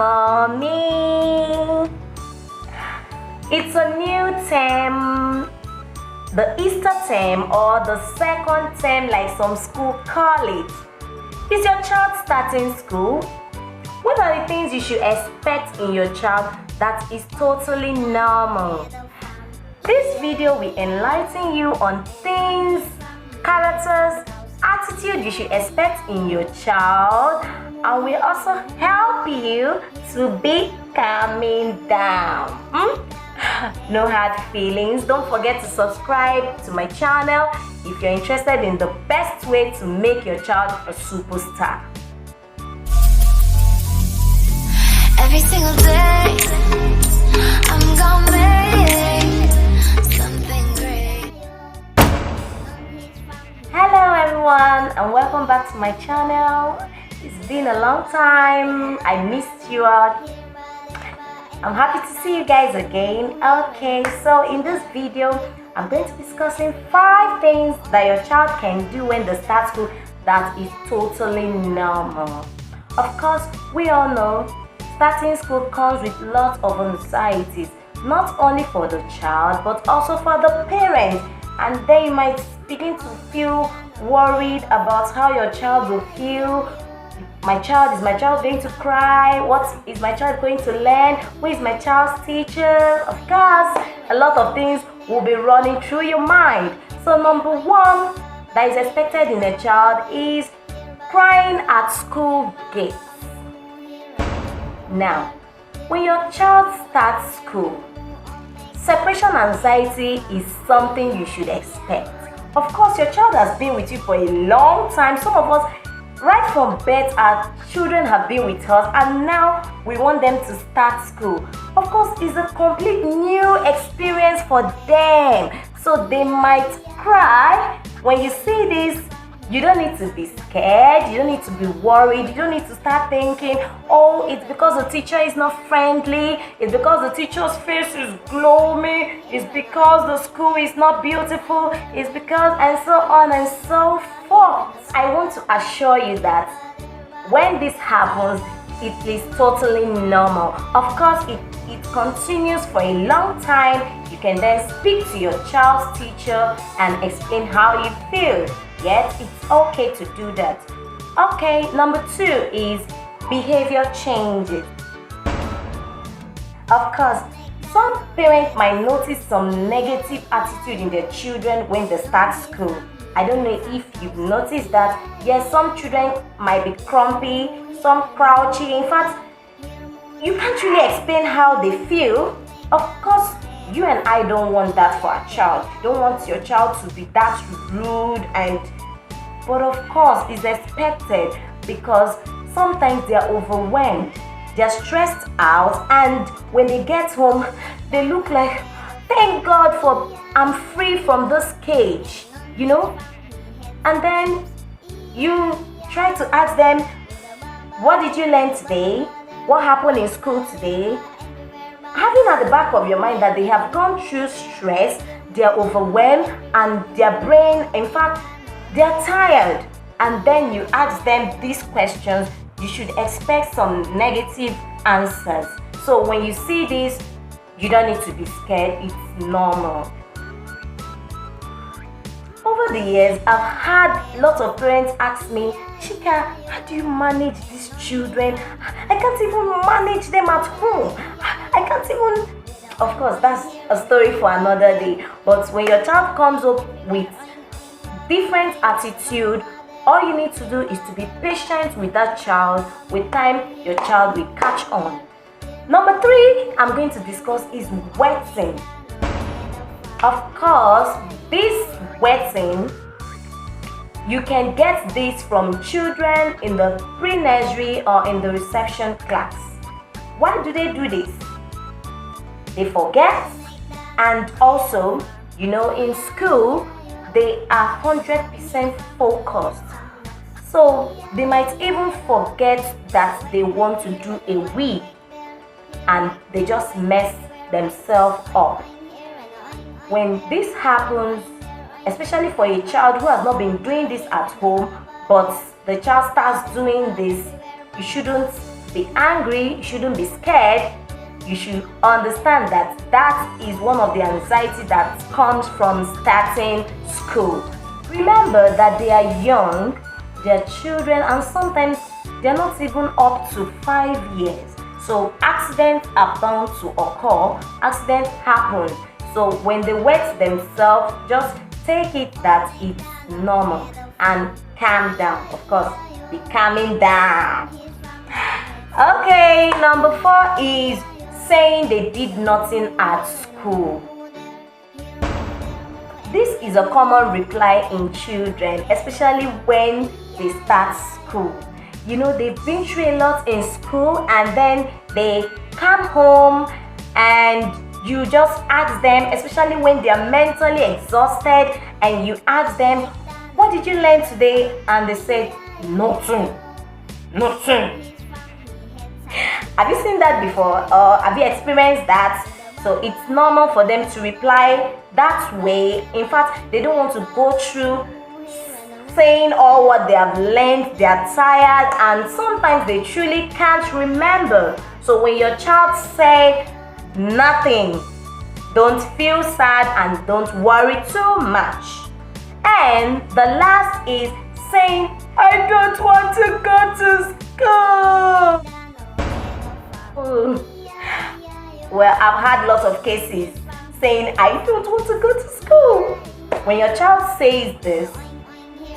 Mommy. It's a new term, the Easter term or the second term like some school call it. Is your child starting school? What are the things you should expect in your child that is totally normal? This video will enlighten you on things, characters, attitude you should expect in your child, and will also help you to be calming down. No hard feelings. Don't forget to subscribe to my channel if you're interested in the best way to make your child a superstar. Every single day I'm gonna make something great. Hello everyone and welcome back to my channel. It's been a long time. I missed you all. I'm happy to see you guys again. Okay, so in this video I'm going to be discussing 5 things that your child can do when they start school that is totally normal. Of course, we all know starting school comes with lots of anxieties, not only for the child but also for the parents, and they might begin to feel worried about how your child will feel. Is my child going to cry? What is my child going to learn? Who is my child's teacher? Of course, a lot of things will be running through your mind. So number 1 that is expected in a child is crying at school gates. Now, when your child starts school, separation anxiety is something you should expect. Of course, your child has been with you for a long time. Some of us, right from birth, our children have been with us, and now we want them to start school. Of course, it's a complete new experience for them, so they might cry. When you see this, you don't need to be scared, you don't need to be worried, you don't need to start thinking, oh, it's because the teacher is not friendly, it's because the teacher's face is gloomy, it's because the school is not beautiful, it's because, and so on and so forth. I want to assure you that when this happens, it is totally normal. Of course, it continues for a long time. You can then speak to your child's teacher and explain how you feel. Yes, it's okay to do that. Okay, number 2 is behavior changes. Of course, some parents might notice some negative attitude in their children when they start school. I don't know if you've noticed that. Yes, some children might be grumpy, some grouchy. In fact, you can't really explain how they feel. Of course, you and I don't want that for our child. You don't want your child to be that rude, but of course it's expected because sometimes they are overwhelmed, they're stressed out, and when they get home they look like, thank God for I'm free from this cage, you know. And then you try to ask them, what did you learn today? What happened in school today? Having at the back of your mind that they have gone through stress, they are overwhelmed, and their brain, in fact, they are tired, and then you ask them these questions, you should expect some negative answers. So when you see this, you don't need to be scared, it's normal. Over the years, I've had lots of parents ask me, Chika, how do you manage these children? I can't even manage them at home. I can't even... Of course, that's a story for another day. But when your child comes up with different attitude, all you need to do is to be patient with that child. With time, your child will catch on. Number 3 I'm going to discuss is wetting. Of course, this wetting, you can get this from children in the pre-nursery or in the reception class. Why do they do this? They forget, and also, you know, in school they are 100% focused, so they might even forget that they want to do a week, and they just mess themselves up. When this happens, especially for a child who has not been doing this at home, but the child starts doing this, you shouldn't be angry, you shouldn't be scared. You should understand that that is one of the anxiety that comes from starting school. Remember that they are young, they're children, and sometimes they're not even up to 5 years. So accidents are bound to occur, accidents happen. So when they wet themselves, just take it that it's normal and calm down. Of course, be calming down. Okay, number 4 is saying they did nothing at school. This is a common reply in children, especially when they start school. You know, they've been through a lot in school and then they come home and you just ask them, especially when they are mentally exhausted, and you ask them, what did you learn today? And they say, nothing. Have you seen that before, or have you experienced that? So it's normal for them to reply that way. In fact, they don't want to go through saying all what they have learned. They are tired and sometimes they truly can't remember. So when your child says nothing, don't feel sad and don't worry too much. And the last is saying, I don't want to go to school. Well, I've had lots of cases saying, I don't want to go to school. When your child says this,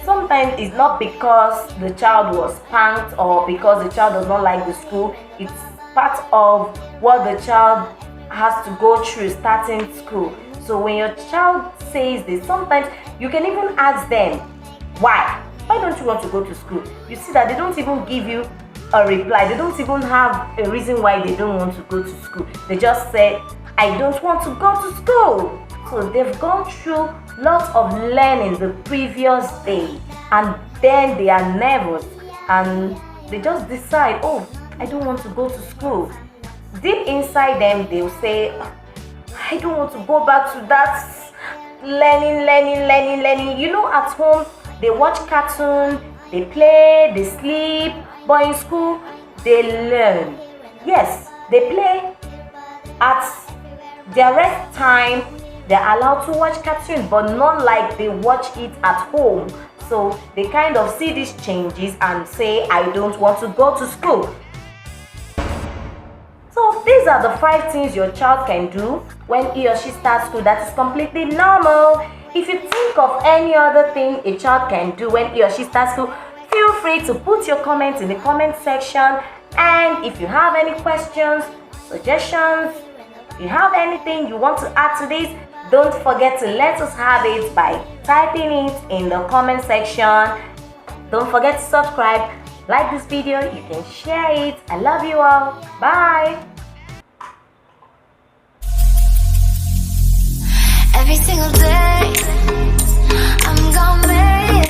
sometimes it's not because the child was spanked or because the child does not like the school. It's part of what the child has to go through starting school. So when your child says this, sometimes you can even ask them, why don't you want to go to school? You see that they don't even give you a reply. They don't even have a reason why they don't want to go to school. They just say, I don't want to go to school. So they've gone through lots of learning the previous day and then they are nervous and they just decide, oh, I don't want to go to school. Deep inside them, they'll say, I don't want to go back to that learning. You know, at home, they watch cartoon, they play, they sleep, but in school, they learn. Yes, they play. At their rest time, they're allowed to watch cartoon, but not like they watch it at home. So they kind of see these changes and say, I don't want to go to school. So these are the 5 things your child can do when he or she starts school. That is completely normal. If you think of any other thing a child can do when he or she starts school, feel free to put your comments in the comment section. And if you have any questions, suggestions, if you have anything you want to add to this, don't forget to let us have it by typing it in the comment section. Don't forget to subscribe, like this video, you can share it. I love you all. Bye. Every single day